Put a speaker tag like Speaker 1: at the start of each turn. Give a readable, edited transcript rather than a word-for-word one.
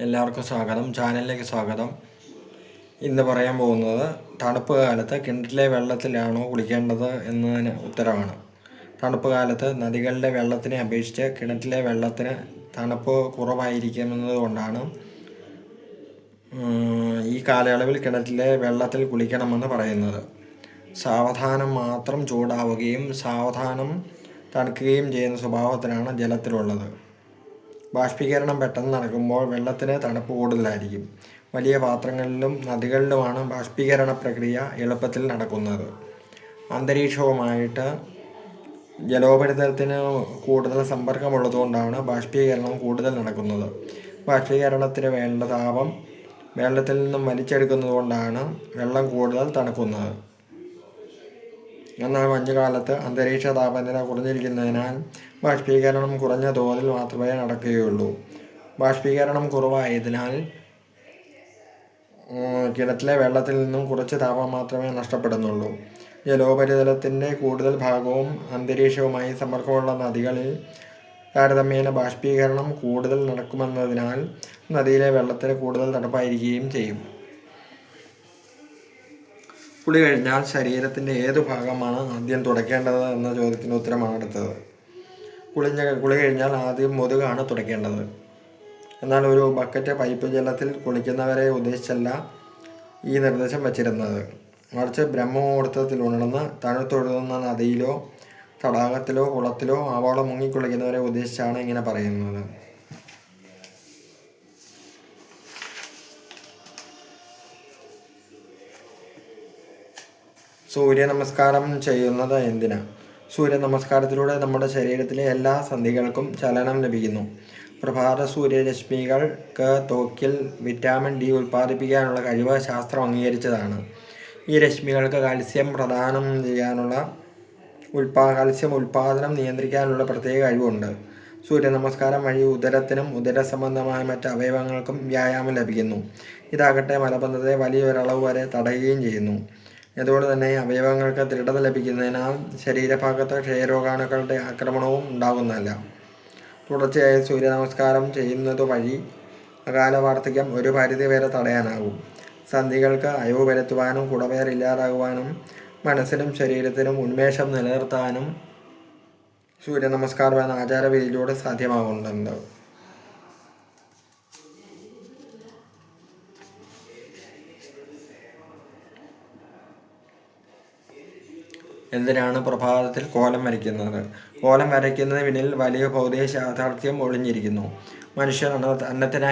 Speaker 1: എല്ലാവർക്കും സ്വാഗതം. ചാനലിലേക്ക് സ്വാഗതം. ഇന്ന് പറയാൻ പോകുന്നത് തണുപ്പ് കാലത്ത് കിണറ്റിലെ വെള്ളത്തിലാണോ കുളിക്കേണ്ടത് എന്നതിന് ഉത്തരമാണ്. തണുപ്പ് കാലത്ത് നദികളിലെ വെള്ളത്തിനെ അപേക്ഷിച്ച് കിണറ്റിലെ വെള്ളത്തിന് തണുപ്പ് കുറവായിരിക്കുമെന്നതുകൊണ്ടാണ് ഈ കാലയളവിൽ കിണറ്റിലെ വെള്ളത്തിൽ കുളിക്കണമെന്ന് പറയുന്നത്. സാവധാനം മാത്രം ചൂടാവുകയും സാവധാനം തണുക്കുകയും ചെയ്യുന്ന സ്വഭാവത്തിനാണ് ജലത്തിലുള്ളത്. ബാഷ്പീകരണം പെട്ടെന്ന് നടക്കുമ്പോൾ വെള്ളത്തിന് തണുപ്പ് കൂടുതലായിരിക്കും. വലിയ പാത്രങ്ങളിലും നദികളിലുമാണ് ബാഷ്പീകരണ പ്രക്രിയ എളുപ്പത്തിൽ നടക്കുന്നത്. അന്തരീക്ഷവുമായിട്ട് ജലോപരിതലത്തിന് കൂടുതൽ സമ്പർക്കമുള്ളതുകൊണ്ടാണ് ബാഷ്പീകരണം കൂടുതൽ നടക്കുന്നത്. ബാഷ്പീകരണത്തിന് വേണ്ട താപം വെള്ളത്തിൽ നിന്നും വലിച്ചെടുക്കുന്നതുകൊണ്ടാണ് വെള്ളം കൂടുതൽ തണുക്കുന്നത്. എന്നാൽ മഞ്ഞുകാലത്ത് അന്തരീക്ഷ താപനില കുറഞ്ഞിരിക്കുന്നതിനാൽ ബാഷ്പീകരണം കുറഞ്ഞ തോതിൽ മാത്രമേ നടക്കുകയുള്ളൂ. ബാഷ്പീകരണം കുറവായതിനാൽ കിണറ്റിലെ വെള്ളത്തിൽ നിന്നും കുറച്ച് താപം മാത്രമേ നഷ്ടപ്പെടുന്നുള്ളൂ. ജലോപരിതലത്തിൻ്റെ കൂടുതൽ ഭാഗവും അന്തരീക്ഷവുമായി സമ്പർക്കമുള്ള നദികളിൽ താരതമ്യേന ബാഷ്പീകരണം കൂടുതൽ നടക്കുമെന്നതിനാൽ നദിയിലെ വെള്ളത്തിന് കൂടുതൽ തണുപ്പായിരിക്കുകയും ചെയ്യും. കുളി കഴിഞ്ഞാൽ ശരീരത്തിൻ്റെ ഏതു ഭാഗമാണ് ആദ്യം തുടയ്ക്കേണ്ടത് എന്ന ചോദ്യത്തിന് ഉത്തരമാണ് അടുത്തത്. കുളി കഴിഞ്ഞാൽ ആദ്യം മുതുകാണ് തുടയ്ക്കേണ്ടത്. എന്നാൽ ഒരു ബക്കറ്റ് പൈപ്പ് ജലത്തിൽ കുളിക്കുന്നവരെ ഉദ്ദേശിച്ചല്ല ഈ നിർദ്ദേശം വച്ചിരുന്നത്. മറിച്ച് ബ്രഹ്മമുഹൂർത്തത്തിൽ ഉണർന്ന് തണുത്തൊഴുകുന്ന നദിയിലോ തടാകത്തിലോ കുളത്തിലോ ആവോളം മുങ്ങിക്കുളിക്കുന്നവരെ ഉദ്ദേശിച്ചാണ് ഇങ്ങനെ പറയുന്നത്. സൂര്യ നമസ്കാരം ചെയ്യുന്നത് എന്തിനാ? സൂര്യ നമസ്കാരത്തിലൂടെ നമ്മുടെ ശരീരത്തിലെ എല്ലാ സന്ധികൾക്കും ചലനം ലഭിക്കുന്നു. പ്രഭാത സൂര്യരശ്മികൾക്ക് ത്വക്കിൽ വിറ്റാമിൻ ഡി ഉൽപ്പാദിപ്പിക്കാനുള്ള കഴിവ് ശാസ്ത്രം അംഗീകരിച്ചതാണ്. ഈ രശ്മികൾക്ക് കാൽസ്യം ഉൽപ്പാദനം നിയന്ത്രിക്കാനുള്ള പ്രത്യേക കഴിവുണ്ട്. സൂര്യ നമസ്കാരം വഴി ഉദരത്തിനും ഉദരസംബന്ധമായ മറ്റ് അവയവങ്ങൾക്കും വ്യായാമം ലഭിക്കുന്നു. ഇതാകട്ടെ മലബന്ധത്തെ വലിയൊരളവ് വരെ തടയുകയും ചെയ്യുന്നു. അതുകൊണ്ട് തന്നെ അവയവങ്ങൾക്ക് ദൃഢത ലഭിക്കുന്നതിനാൽ ശരീരഭാഗത്ത് ക്ഷയരോഗാണുക്കളുടെ ആക്രമണവും ഉണ്ടാകുന്നില്ല. തുടർച്ചയായി സൂര്യ നമസ്കാരം ചെയ്യുന്നത് വഴി അകാല വാർദ്ധക്യം ഒരു പരിധി വരെ തടയാനാകും. സന്ധികൾക്ക് അയവ് വരുത്തുവാനും കുടവേർ ഇല്ലാതാകുവാനും മനസ്സിനും ശരീരത്തിനും ഉന്മേഷം നിലനിർത്താനും സൂര്യ നമസ്കാരം എന്ന ആചാരവിധിയിലൂടെ സാധ്യമാകുന്നുണ്ട്. എന്തിനാണ് പ്രഭാതത്തിൽ കോലം വരയ്ക്കുന്നത്? കോലം വരയ്ക്കുന്നതിന് പിന്നിൽ വലിയ ഭൗതിക യാഥാർത്ഥ്യം ഒളിഞ്ഞിരിക്കുന്നു. മനുഷ്യർ അന്നത്തിനായി